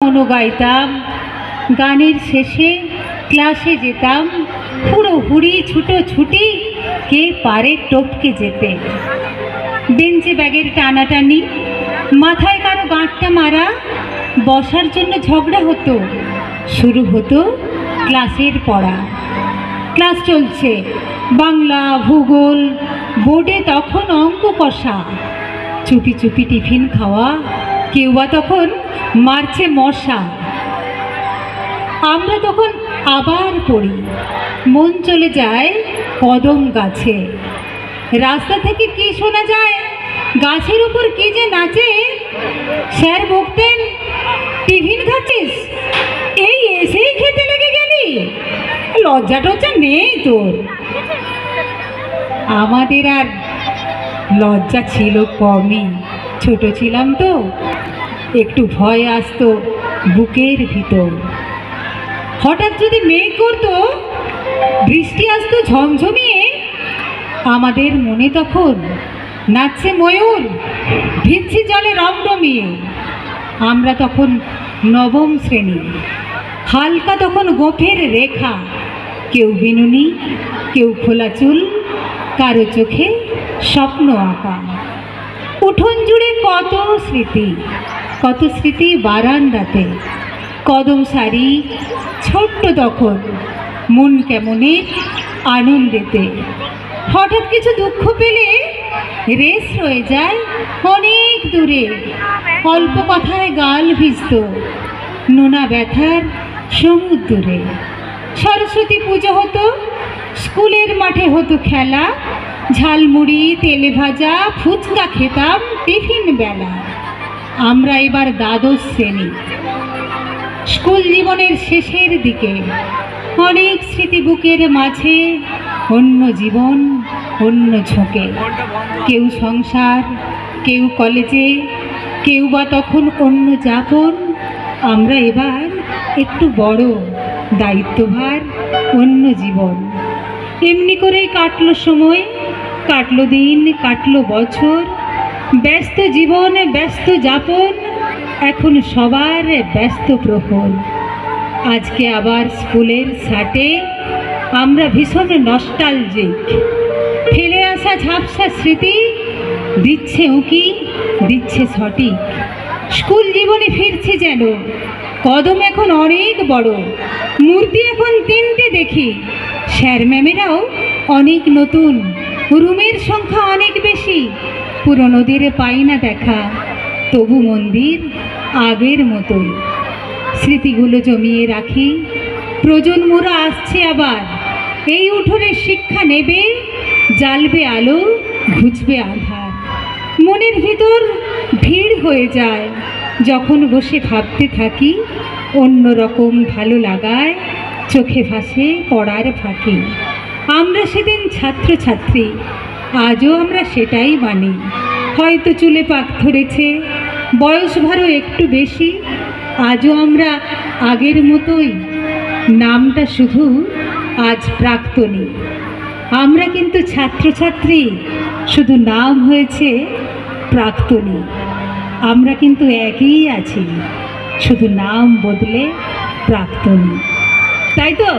গানও গাইতাম। গানের শেষে ক্লাসে যেতাম, হুড়োহুড়ি ছুটোছুটি, কে পারে টপকে যেতে। বেঞ্চে ব্যাগের টানাটানি, মাথায় কারো গাঁটটা মারা, বসার জন্য ঝগড়া হতো। শুরু হতো ক্লাসের পড়া। ক্লাস চলছে, বাংলা, ভূগোল, বোর্ডে তখন অঙ্ক কষা। চুপি চুপি টিফিন খাওয়া, কেউ বা তখন মারছে মশা। আমরা তখন আবার পড়ি, মন চলে যায় কদম গাছে। রাস্তা থেকে কি শোনা যায়, গাছের উপর কি যে নাচে। স্যার বকতেন, টিফিন খাচ্ছিস, এই এসেই খেতে লেগে গেলি, লজ্জা টজ্জা নেই তোর। আমাদের আর লজ্জা ছিল কমই, ছোট ছিলাম তো, একটু ভয় আসতো বুকের ভিতর। হঠাৎ যদি মেঘ করতো, বৃষ্টি আসতো ঝমঝমিয়ে, আমাদের মনে তখন নাচছে ময়ূর, ভিজছে জলে রমরমিয়ে। আমরা তখন নবম শ্রেণী, হালকা তখন গোফের রেখা, কেউ বিনুনি, কেউ খোলা চুল, কারো চোখে স্বপ্ন আঁকা। উঠোন জুড়ে কত স্মৃতি, কত স্মৃতি বারান্দাতে। কদম শাড়ি, ছোট্ট তখন মন কেমনের আনন্দেতে। হঠাৎ কিছু দুঃখ পেলে রেস রয়ে যায় অনেক দূরে। অল্প কথায় গাল ভিজত নোনা ব্যথার সমুদ্রে। সরস্বতী পুজো হতো, স্কুলের মাঠে হতো খেলা। ঝালমুড়ি, তেলে ভাজা, ফুচকা খেতাম টিফিন বেলা। আমরা এবার দ্বাদশ শ্রেণী, স্কুল জীবনের শেষের দিকে। অনেক স্মৃতি বুকের মাঝে, অন্য জীবন, অন্য ঝোঁকে। কেউ সংসার, কেউ কলেজে, কেউ বা তখন অন্য যাপন। আমরা এবার একটু বড়, দায়িত্বভার, অন্য জীবন। এমনি করেই কাটলো সময়, কাটলো দিন, কাটলো বছর। ব্যস্ত জীবন, ব্যস্ত যাপন, এখন সবার ব্যস্ত প্রহর। আজকে আবার স্কুলের ছাটে আমরা ভীষণ নস্টালজিক। ফেলে আসা ঝাপসা স্মৃতি দিচ্ছে উঁকি, দিচ্ছে সঠিক। স্কুল জীবনে ফিরছে যেন, কদম এখন অনেক বড়, মূর্তি এখন তিনটে দেখি। স্যার ম্যামেরাও অনেক নতুন, রুমের সংখ্যা অনেক বেশি। পুরনোদের পাই না দেখা, তবু মন্দির আগের মতোই। স্মৃতিগুলো জমিয়ে রাখি, প্রজন্মরা আসছে আবার। এই উঠোনে শিক্ষা নেবে, জ্বালবে আলো, ঘুচবে আধার। মনের ভিতর ভিড় হয়ে যায় যখন বসে ভাবতে থাকি। অন্যরকম ভালো লাগায় চোখে ভাসে পড়ার ফাঁকি। আমরা সেদিন ছাত্রছাত্রী, আজও আমরা সেটাই মানি। হয়তো চুলে পাক ধরেছে, বয়স ভারও একটু বেশি, আজও আমরা আগের মতোই। নামটা শুধু আজ প্রাক্তনী। আমরা কিন্তু ছাত্রছাত্রী, শুধু নাম হয়েছে প্রাক্তনী। আমরা কিন্তু একই আছি, শুধু নাম বদলে প্রাক্তনী। তাই তো?